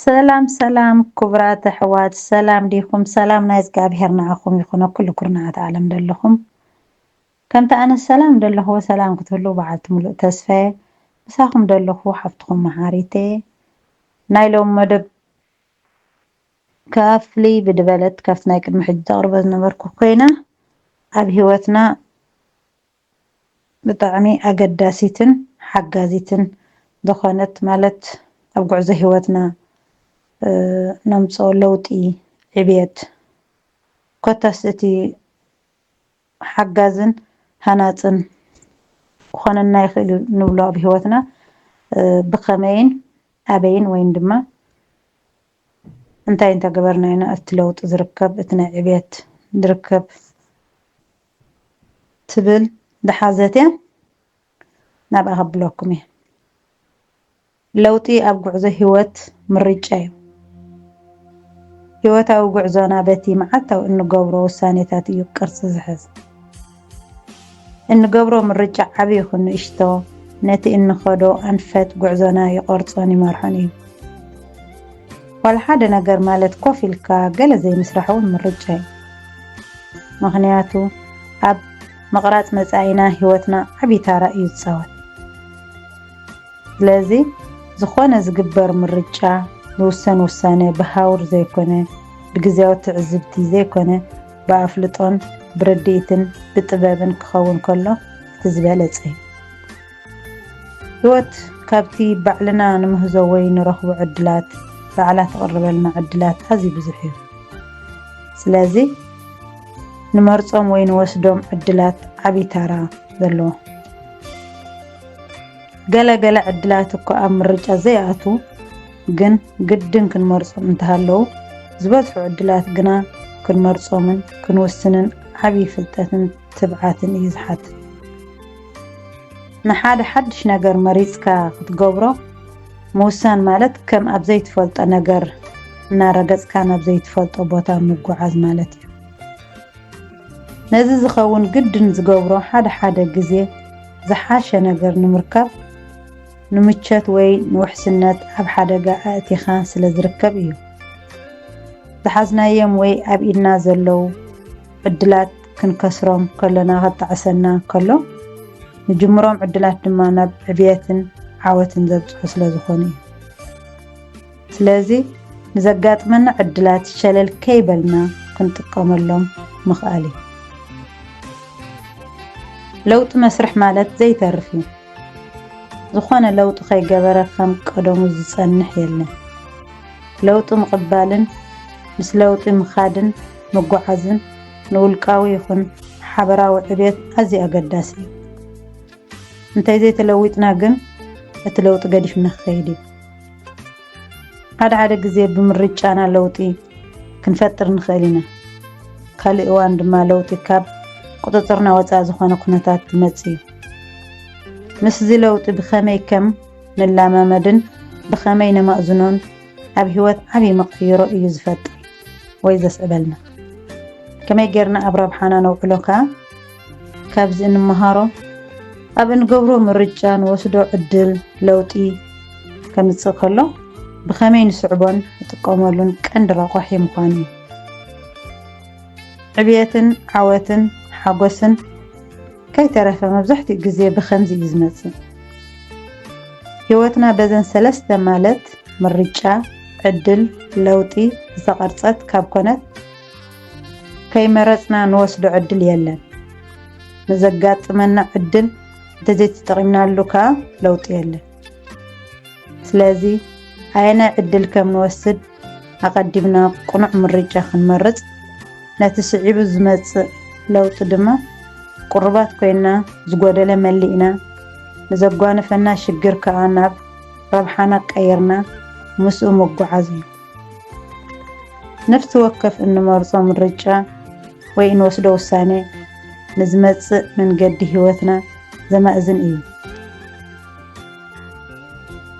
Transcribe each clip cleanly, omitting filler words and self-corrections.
ሰላም ሰላም ክቡራት ኣሕዋት ሰላም ዲኹም ሰላም ናይ እግዚኣብሔር ንዓኹም ይኹን ኩሉ ኩርናዓት ዓለም ደለኹም ከምቲ ኣነ ሰላም ደለኹ ሰላም ክትህሉ በዓልቲ ሙሉእ ተስፋየ ምሳኹም ደለኹ ሓፍትኹም መሓሪቴ ናይ ሎም መደብ ካፍሊ ብድበለት ካብቲ ናይ ቅድሚ ሕጂ ተቕርበ ዝነበርኩ ኮይና ኣብ ሂወትና ብጣዕሚ ኣገዳሲትን ሓጋዚትን ዝኾነት ማለት ኣብ ጉዕዞ ሂወትና ነምፅኦ ለውጢ ዕብየት ኮታስ እቲ ሓጋዝን ሃናፅን ክኾነና ይኽእል ንብሎ ኣብ ሂወትና ብኸመይን ኣበይን ወይም ድማ እንታይ እንተገበርና ኢና እቲ ለውጢ ዝርከብ እቲ ናይ ዕብየት ዝርከብ ትብል ዝሓዘት እያ ናብኣ ከብለኩም እየ ለውጢ ኣብ ጉዕዞ ሂወት ምርጫ እዩ ሂወታዊ ጉዕዞና በቲ መዓልታዊ እንገብሮ ውሳኔታት እዩ ቅርፂ ዝሕዝ እንገብሮ ምርጫ ዓብዪ ይኹን ንእሽቶ ነቲ እንኸዶ ኣንፈት ጉዕዞና ይቆርፆን ይመርሖን እዩ ዋላ ሓደ ነገር ማለት ኮፍ ኢልካ ገለ ዘይምስራሕ እውን ምርጫ እዩ ምክንያቱ ኣብ መቕራፅ መፃኢና ሂወትና ዓብዪ ታራ እዩ ዝፃወት ስለዚ ዝኾነ ዝግበር ምርጫ ዝውሰን ውሳነ ብሃውር ዘይኮነ ብግዝያዊ ትዕዝብቲ ዘይኮነ ብኣፍልጦን ብርድኢትን ብጥበብን ክኸውን ከሎ እቲ ዝበለፀ እዩ ሂወት ካብቲ ባዕልና ንምህዞ ወይ ንረኽቦ ዕድላት ባዕላ ተቕርበልና ዕድላት ኣዝዩ ብዙሕ እዩ ስለዚ ንመርፆም ወይ ንወስዶም ዕድላት ዓብዪ ታራ ዘለዎ ገለገለ ዕድላት እኮ ኣብ ምርጫ ዘይኣቱ ግን ግድን ክንመርፆም እንተሃለዉ ዝበዝሑ ዕድላት ግና ክንመርፆምን ክንውስንን ዓብዪ ፍልጠትን ትብዓትን እዩ ዝሓትት ንሓደ ሓድሽ ነገር መሪፅካ ክትገብሮ ምውሳን ማለት ከም ኣብ ዘይትፈልጦ ነገር እናረገፅካ ናብ ዘይትፈልጦ ቦታ ምጓዓዝ ማለት እዩ ነዚ ዝኸውን ግድን ዝገብሮ ሓደ ግዜ ዝሓሸ ነገር ንምርካብ ንምቸት ወይ ንውሕስነት ኣብ ሓደጋ ኣእቲኻ ስለ ዝርከብ እዩ ዝሓዝናዮም ወይ ኣብ ኢድና ዘለው ዕድላት ክንከስሮም ከለና ከተዓሰና ከሎ ንጅምሮም ዕድላት ድማ ናብ ዕብየትን ዓወትን ዘብፅሑ ስለ ዝኾኑ እዩ ስለዚ ንዘጋጥመና ዕድላት ሸለል ከይበልና ክንጥቀመሎም ምኽኣል እዩ ለውጢ መስርሕ ማለት ዘይተርፍ እዩ ዝኾነ ለውጢ ከይገበረ ከም ቀደሙ ዝፀንሕ የለን ለውጢ ምቕባልን ምስ ለውጢ ምኻድን ምጓዓዝን ንውልቃዊ ይኹን ሓበራዊ ዕብየት ኣዝዩ ኣገዳሲ እዩ እንተይ ዘይተለዊጥና ግን እቲ ለውጢ ገዲፍና ክኸይድ እዩ ሓደ ግዜ ብምርጫና ለውጢ ክንፈጥር ንኽእል ኢና ካልእ እዋን ድማ ለውጢ ካብ ቁፅፅርና ወፃኢ ዝኾነ ኩነታት ዝመፅእ እዩ ምስዚ ለውጢ ብኸመይ ከም ንላማመድን ብኸመይ ነማእዝኖን ኣብ ሂወት ዓብዪ መቕይሮ እዩ ዝፈጥር ወይ ዘስዕበልና ከመይ ጌርና ኣብ ረብሓና ነውዕሎ ከዓ ካብዚ እንመሃሮ ኣብ እንገብሮ ምርጫ ንወስዶ ዕድል ለውጢ ከምፅእ ከሎ ብኸመይ ንስዕቦን ንጥቀመሉን ቀንዲ ረቑሒ ምዃኑ እዩ ዕብየትን ዓወትን ሓጎስን ከይተረፈ መብዛሕትኡ ግዜ ብኸምዚ እዩ ዝመፅእ ሂወትና በዘን ሰለስተ ማለት ምርጫ ዕድል ለውጢ ዝተቐርፀት ካብ ኮነት ከይመረፅና ንወስዶ ዕድል የለን ንዘጋጥመና ዕድል እንተዘይተጠቒምናሉ ከዓ ለውጢ የለን ስለዚ ኣየናይ ዕድል ከም ንወስድ ኣቐዲምና ቁኑዕ ምርጫ ክንመርፅ ነቲ ስዒቡ ዝመፅእ ለውጢ ድማ ቁርባት ኮይና ዝጎደለ መሊእና ንዘጓነፈና ሽግር ከዓ ናብ ረብሓና ቀይርና ምስኡ መጓዓዝ እዩ ነፍሲ ወከፍ እንመርፆ ምርጫ ወይ እንወስዶ ውሳኔ ንዝመፅእ መንገዲ ሂወትና ዘማእዝን እዩ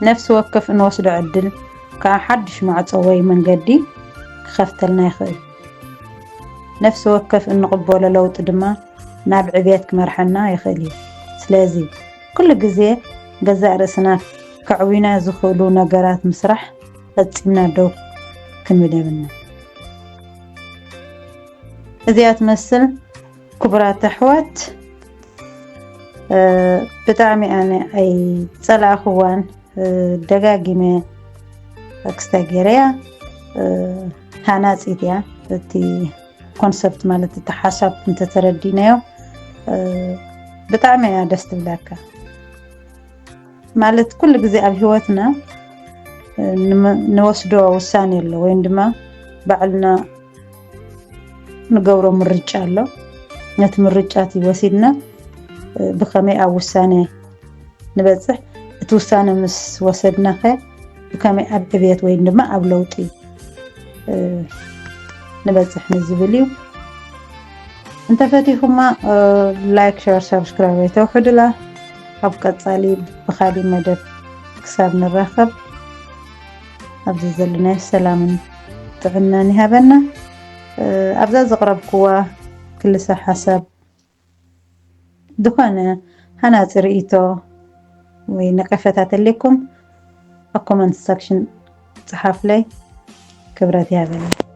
ነፍሲ ወከፍ እንወስዶ ዕድል ከዓ ሓድሽ ማዕፆ ወይ መንገዲ ክኸፍተልና ይኽእል ነፍሲ ወከፍ እንቕበሎ ለውጢ ድማ ናብ ዕብየት ክመርሐና ይኽእል እዩ ስለዚ ኩሉ ግዜ ገዛእ ርእስና ከዕዊና ዝኽእሉ ነገራት ምስራሕ ፈፂምና ደው ክንብል የብልና እዚኣ ትመስል ክቡራት ኣሕዋት ብጣዕሚ ኣነ ኣይፀላእኽዋን ደጋጊመ ኣክስታይ ገይረያ ሃናፂት እያ እቲ ኮንሰፕት ማለት እቲ ሓሳብ እንተተረዲናዮ ብጣዕሚ እያ ደስ ትብለካ ማለት ኩሉ ግዜ ኣብ ሂወትና ንወስዶ ውሳኔ ኣሎ ወይ ድማ ባዕልና ንገብሮ ምርጫ ኣሎ ነቲ ምርጫት ወሲድና ብከመይ ኣብ ውሳኔ ንበፅሕ እቲ ውሳኔ ምስ ወሰድና ኸ ብከመይ ኣብ ዕብየት ወይ ድማ ኣብ ለውጢ ንበፅሕ ንዝብል እዩ እንተፈቲኹማ ላይክ ሸር ሰብስክራይብ ኣይተውሕዱላ ኣብ ቀፃሊ ብኻሊእ መደብ ክሳብ ንራኸብ ኣብዚ ዘለናዮ ሰላምን ጥዕናን ይሃበና ኣብዛ ዘቕረብክዋ ክልሰ ሓሳብ ዝኾነ ሃናፂ ርእይቶ ወይ ነቀፈታት ኣለኩም ኣብ ኮመንት ሰክሽን ፅሓፍለይ ክብረት ይሃበና